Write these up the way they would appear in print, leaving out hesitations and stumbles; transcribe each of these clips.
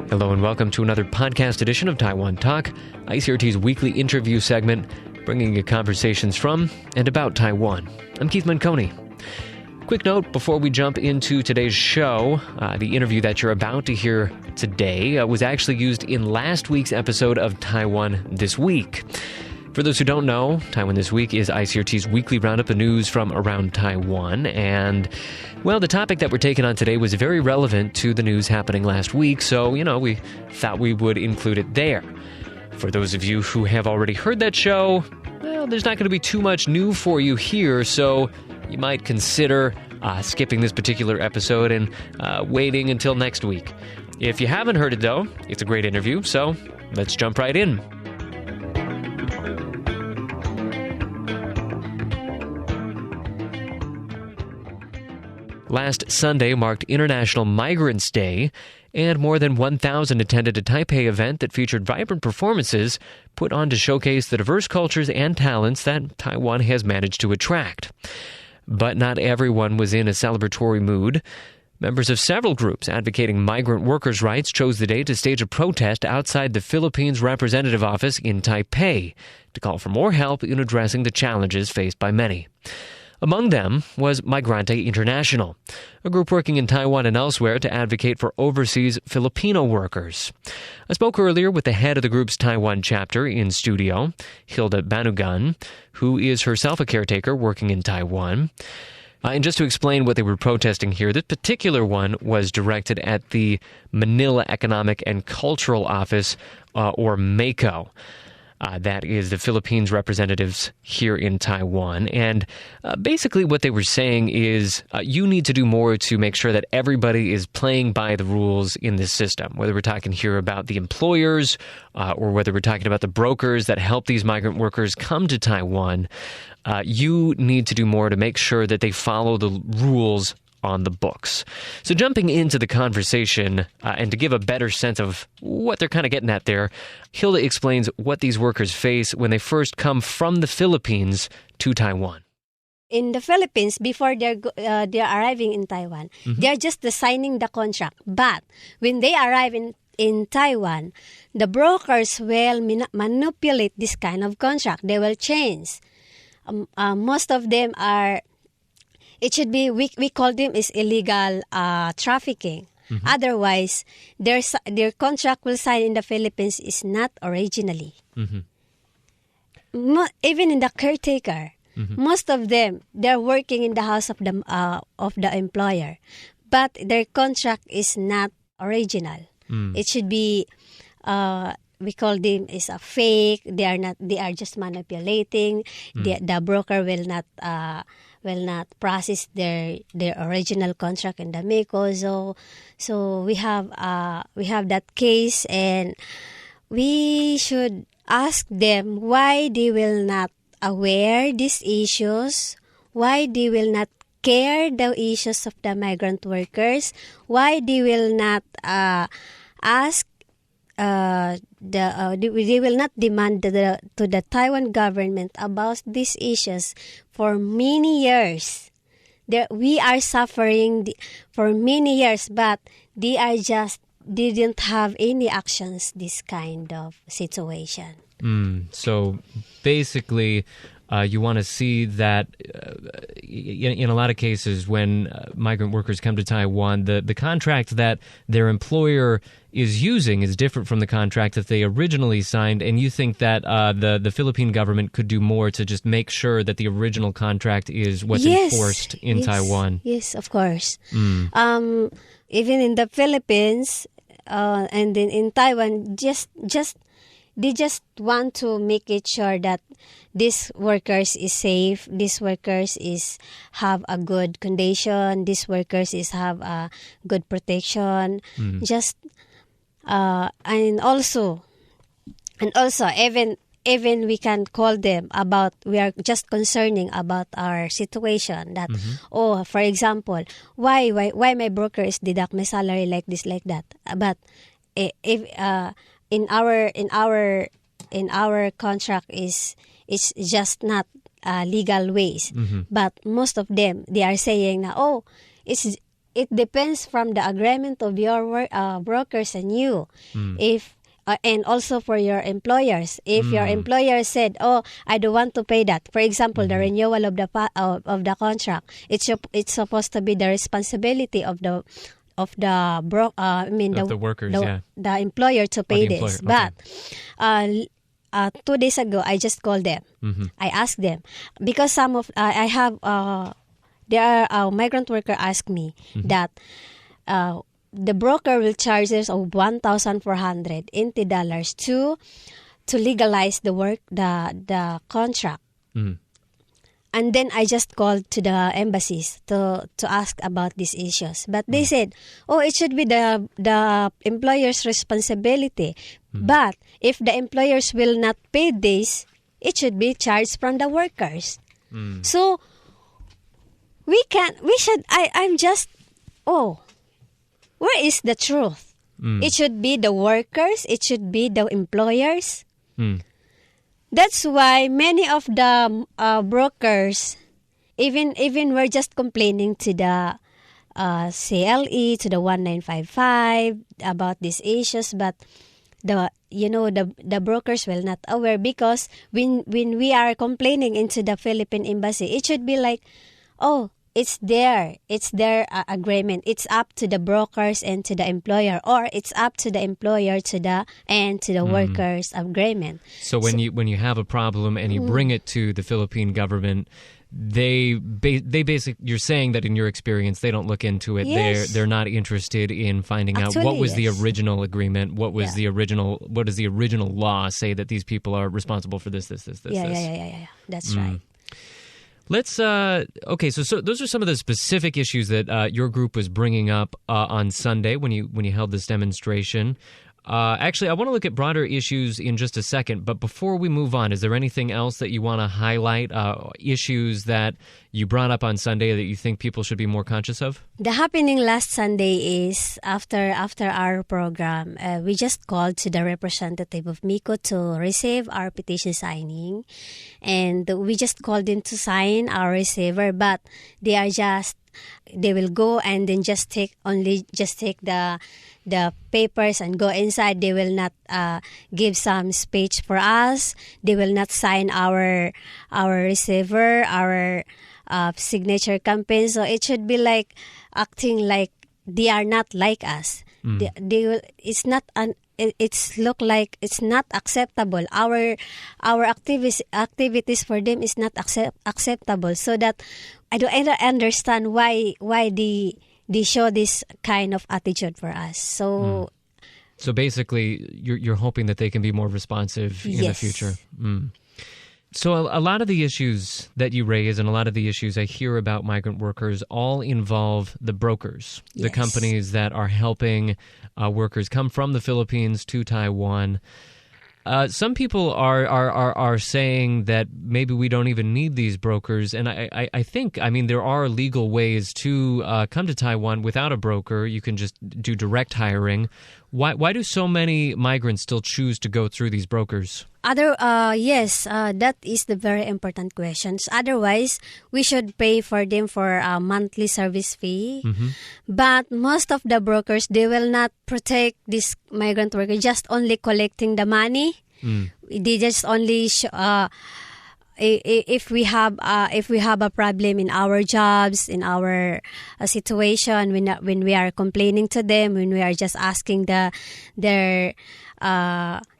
Hello and welcome to another podcast edition of Taiwan Talk, ICRT's weekly interview segment, bringing you conversations from and about Taiwan. I'm Keith Manconi. Quick note before we jump into today's show, the interview that you're about to hear today was actually used in last week's episode of Taiwan This Week. For those who don't know, Taiwan This Week is ICRT's weekly roundup of news from around Taiwan. And, well, the topic that we're taking on today was very relevant to the news happening last week, so, we thought we would include it there. For those of you who have already heard that show, well, there's not going to be too much new for you here, so you might consider skipping this particular episode and waiting until next week. If you haven't heard it, though, it's a great interview, so let's jump right in. Last Sunday marked International Migrants Day, and more than 1,000 attended a Taipei event that featured vibrant performances put on to showcase the diverse cultures and talents that Taiwan has managed to attract. But not everyone was in a celebratory mood. Members of several groups advocating migrant workers' rights chose the day to stage a protest outside the Philippines representative office in Taipei to call for more help in addressing the challenges faced by many. Among them was Migrante International, a group working in Taiwan and elsewhere to advocate for overseas Filipino workers. I spoke earlier with the head of the group's Taiwan chapter in studio, Hilda Banugan, who is herself a caretaker working in Taiwan. And just to explain what they were protesting here, this particular one was directed at the Manila Economic and Cultural Office, or MACO. That is the Philippines representatives here in Taiwan. And basically what they were saying is you need to do more to make sure that everybody is playing by the rules in this system, whether we're talking here about the employers or whether we're talking about the brokers that help these migrant workers come to Taiwan. You need to do more to make sure that they follow the rules on the books. So jumping into the conversation and to give a better sense of what they're kind of getting at there, Hilda explains what these workers face when they first come from the Philippines to Taiwan. In the Philippines, before they're arriving in Taiwan, they're just signing the contract. But when they arrive in Taiwan, the brokers will manipulate this kind of contract. They will change. Most of them are... It should be, we call them is illegal trafficking. Mm-hmm. Otherwise, their contract will sign in the Philippines is not originally. Mm-hmm. Even in the caretaker, most of them, they're working in the house of the employer. But their contract is not original. It should be, we call them is a fake. They are just manipulating. The broker will not process their original contract in the MACO. So we have that case, and we should ask them why they will not aware these issues, why they will not care the issues of the migrant workers, why they will not ask. They will not demand to the Taiwan government about these issues for many years. We are suffering for many years, but they are just didn't have any actions this kind of situation. So basically, you want to see that in a lot of cases when migrant workers come to Taiwan, the contract that their employer is using is different from the contract that they originally signed, and you think that the Philippine government could do more to just make sure that the original contract is what's enforced in Taiwan? Yes, of course. Even in the Philippines and then in Taiwan, they just want to make it sure that these workers is safe, these workers have a good condition, these workers have a good protection. And also even we can call them about, we are just concerning about our situation that, for example, why my broker is deduct my salary like this, like that. But if in our contract it's just not legal ways. But most of them, they are saying na, it depends from the agreement of your brokers and you. If and also for your employers. If your employer said, "Oh, I don't want to pay that," for example, the renewal of the contract, it's supposed to be the responsibility of the workers, the employer to pay this. Okay. But 2 days ago, I just called them. I asked them because some of I have there are a migrant worker asked me that. The broker will charge us of $1,480 to legalize the work, the contract. And then I just called to the embassies to ask about these issues. But they said, "Oh, it should be the employer's responsibility. But if the employers will not pay this, it should be charged from the workers." So I'm just, where is the truth? It should be the workers. It should be the employers. That's why many of the brokers, even we're just complaining to the CLE, to the 1955 about these issues, but the brokers will not aware because when we are complaining into the Philippine embassy, it should be like, "Oh, it's their agreement. It's up to the brokers and to the employer, or it's up to the employer to the workers' agreement." So when you have a problem and you bring it to the Philippine government, they basically, you're saying that in your experience they don't look into it. Yes. They're not interested in finding out Actually, what was the yes. original agreement, what does the original law say that these people are responsible for this. Yeah. That's right. Let's okay. So those are some of the specific issues that your group was bringing up on Sunday when you held this demonstration. Actually, I want to look at broader issues in just a second. But before we move on, is there anything else that you want to highlight? Issues that you brought up on Sunday that you think people should be more conscious of? The happening last Sunday is after our program, we just called to the representative of MICO to receive our petition signing, and we just called in to sign our receiver, but they will go and then just take the papers and go inside. They will not give some speech for us. They will not sign our receiver, our signature campaign. So it should be like acting like they are not like us. They will. It's not it's look like it's not acceptable. Our activities for them is not acceptable. So that I don't understand why they show this kind of attitude for us. So basically, you're hoping that they can be more responsive in the future. So a lot of the issues that you raise and a lot of the issues I hear about migrant workers all involve the brokers, the companies that are helping workers come from the Philippines to Taiwan. Some people are saying that maybe we don't even need these brokers, and I think, there are legal ways to come to Taiwan without a broker. You can just do direct hiring. Why do so many migrants still choose to go through these brokers? That is the very important questions. Otherwise, we should pay for them for a monthly service fee. But most of the brokers, they will not protect this migrant worker, just only collecting the money. They just only if we have a problem in our jobs, in our situation, when we are complaining to them, when we are just asking their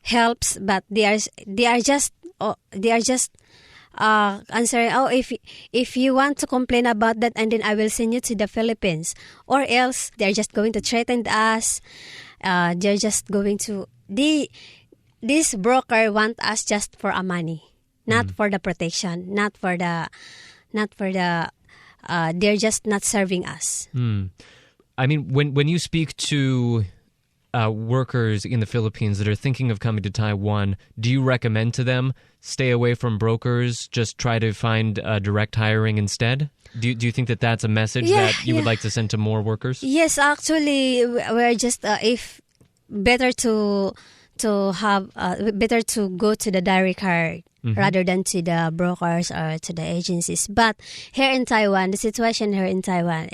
helps, but they are just answering, "Oh, if you want to complain about that, and then I will send you to the Philippines," or else they're just going to threaten us. They're just going to this broker want us just for a money, not for the protection, not for the they're just not serving us. When you speak to workers in the Philippines that are thinking of coming to Taiwan, do you recommend to them stay away from brokers, just try to find direct hiring instead? Do you think that that's a message that you would like to send to more workers? Yes, actually, we're just if better to to have better to go to the direct hire rather than to the brokers or to the agencies. But here in Taiwan, the situation here in Taiwan,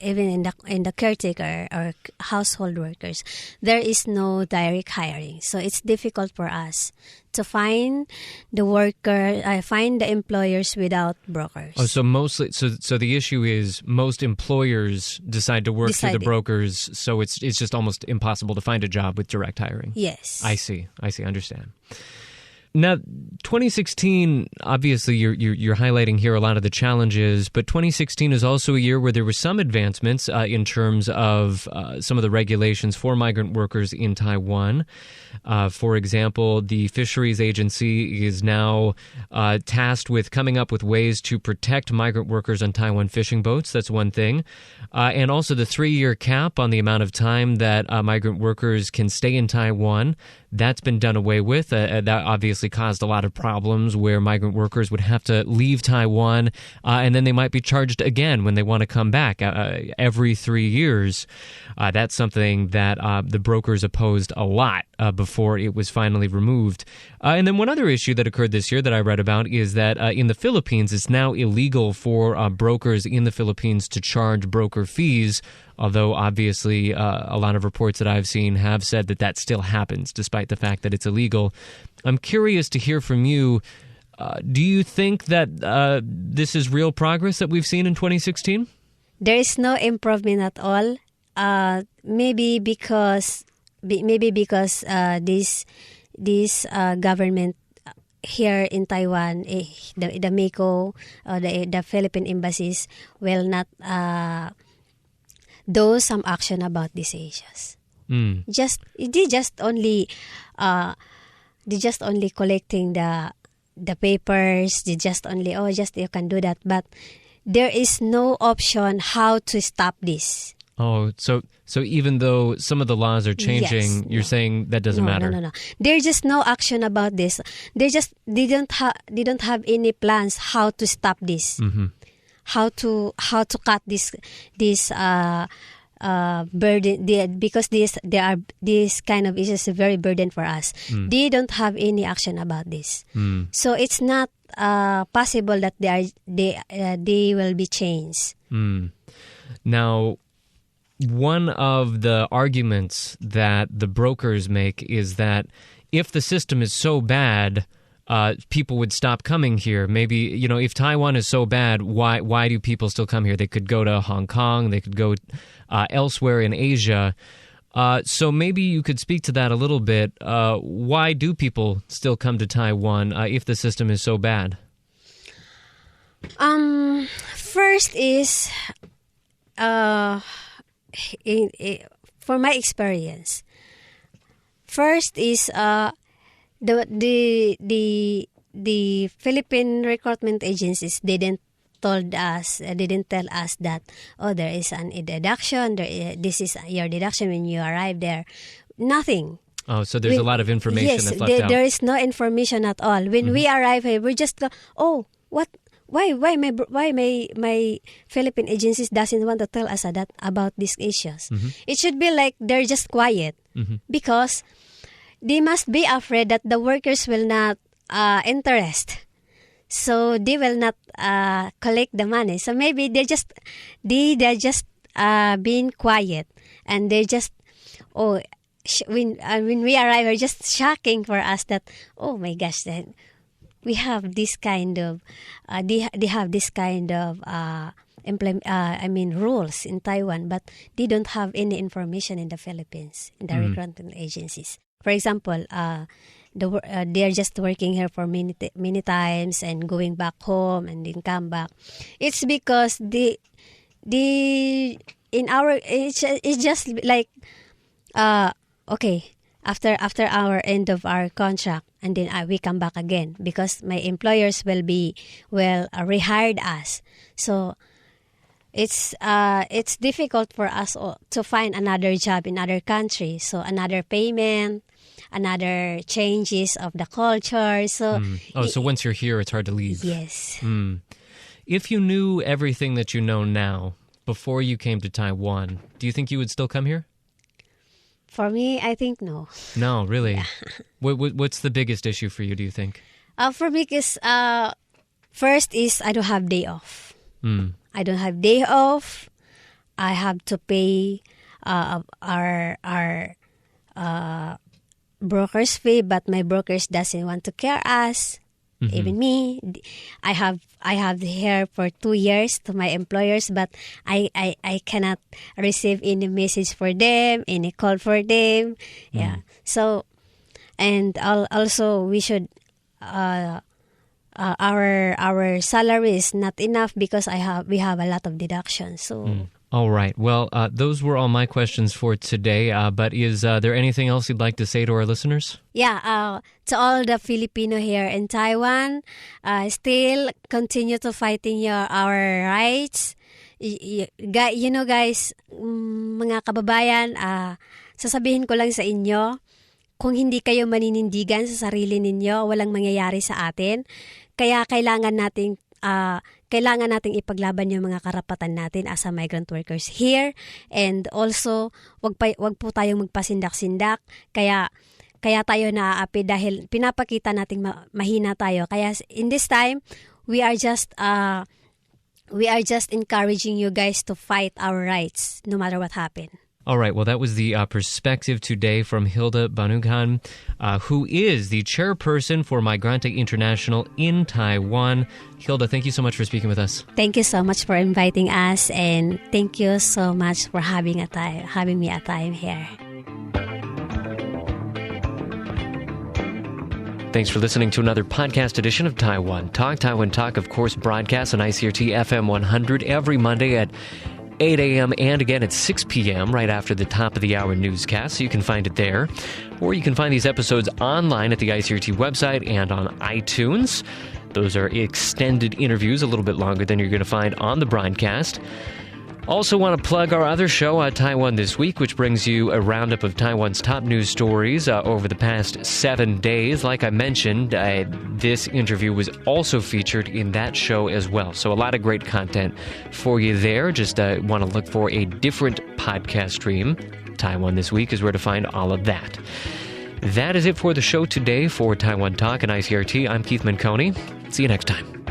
even in the caretaker or household workers, there is no direct hiring. So it's difficult for us to find find the employers without brokers. Oh, so mostly, so the issue is most employers decide to work through the brokers, so it's just almost impossible to find a job with direct hiring. Yes. I see, I understand. Now, 2016, obviously you're highlighting here a lot of the challenges, but 2016 is also a year where there were some advancements in terms of some of the regulations for migrant workers in Taiwan. For example, the Fisheries Agency is now tasked with coming up with ways to protect migrant workers on Taiwan fishing boats. That's one thing. And also the 3-year cap on the amount of time that migrant workers can stay in Taiwan. That's been done away with. That obviously caused a lot of problems where migrant workers would have to leave Taiwan and then they might be charged again when they want to come back every 3 years. That's something that the brokers opposed a lot before it was finally removed. And then one other issue that occurred this year that I read about is that in the Philippines, it's now illegal for brokers in the Philippines to charge broker fees, although obviously a lot of reports that I've seen have said that that still happens, despite the fact that it's illegal. I'm curious to hear from you. Do you think that this is real progress that we've seen in 2016? There is no improvement at all. Maybe because this government here in Taiwan, the MICO, the Philippine embassies will not do some action about these issues. They just only collecting the papers. They just only you can do that, but there is no option how to stop this. Oh, so even though some of the laws are changing, you're saying that doesn't matter? No. There's just no action about this. They don't have any plans how to stop this. Mm-hmm. How to cut this burden, because this kind of issues a very burden for us. They don't have any action about this. So it's not possible that they will be changed. Now, one of the arguments that the brokers make is that if the system is so bad, people would stop coming here. Maybe, if Taiwan is so bad, why do people still come here? They could go to Hong Kong, they could go elsewhere in Asia. So maybe you could speak to that a little bit. Why do people still come to Taiwan if the system is so bad? First is, for my experience, first is the Philippine recruitment agencies didn't tell us that there is an deduction. This is your deduction when you arrive there. Nothing. Oh, so there's a lot of information that's left out. There is no information at all. When we arrive here, we just go, what? Why my Philippine agencies doesn't want to tell us about these issues? It should be like they're just quiet because they must be afraid that the workers will not interest, so they will not collect the money. So maybe they're just being quiet, and they just when we arrive, are just shocking for us that oh my gosh, then we have this kind of they have this kind of rules in Taiwan, but they don't have any information in the Philippines in the recruitment agencies. For example, they are just working here for many times and going back home and then come back. It's because it's just like after our end of our contract, and then we come back again because my employers will rehired us. So it's difficult for us to find another job in other countries. So another payment, another changes of the culture. So so once you're here, it's hard to leave. Yes. If you knew everything that you know now before you came to Taiwan, do you think you would still come here? For me, I think no. No, really? Yeah. What's the biggest issue for you, do you think? For me, is first is I don't have day off. I don't have day off. I have to pay our broker's fee, but my brokers doesn't want to care us. Even me, I have here for 2 years to my employers, but I cannot receive any message for them, any call for them. Yeah. So, and also we should our salary is not enough because we have a lot of deductions. So. All right. Well, those were all my questions for today. But is there anything else you'd like to say to our listeners? Yeah. To all the Filipino here in Taiwan, still continue to fighting our rights. You know, guys, mga kababayan, sasabihin ko lang sa inyo, kung hindi kayo maninindigan sa sarili ninyo, walang mangyayari sa atin. Kaya kailangan nating ipaglaban yung mga karapatan natin as a migrant workers here, and also wag po tayong magpasindak-sindak, kaya tayo naaapi dahil pinapakita nating mahina tayo. Kaya in this time we are just encouraging you guys to fight our rights no matter what happens. All right. Well, that was the perspective today from Hilda Banugan, who is the chairperson for Migrante International in Taiwan. Hilda, thank you so much for speaking with us. Thank you so much for inviting us, and thank you so much for having me a time here. Thanks for listening to another podcast edition of Taiwan Talk. Taiwan Talk, of course, broadcasts on ICRT FM 100 every Monday at 8 a.m. and again at 6 p.m. right after the top of the hour newscast, so you can find it there. Or you can find these episodes online at the ICRT website and on iTunes. Those are extended interviews, a little bit longer than you're going to find on the broadcast. Also want to plug our other show, Taiwan This Week, which brings you a roundup of Taiwan's top news stories over the past 7 days. Like I mentioned, this interview was also featured in that show as well. So a lot of great content for you there. Just want to look for a different podcast stream. Taiwan This Week is where to find all of that. That is it for the show today for Taiwan Talk and ICRT. I'm Keith Manconi. See you next time.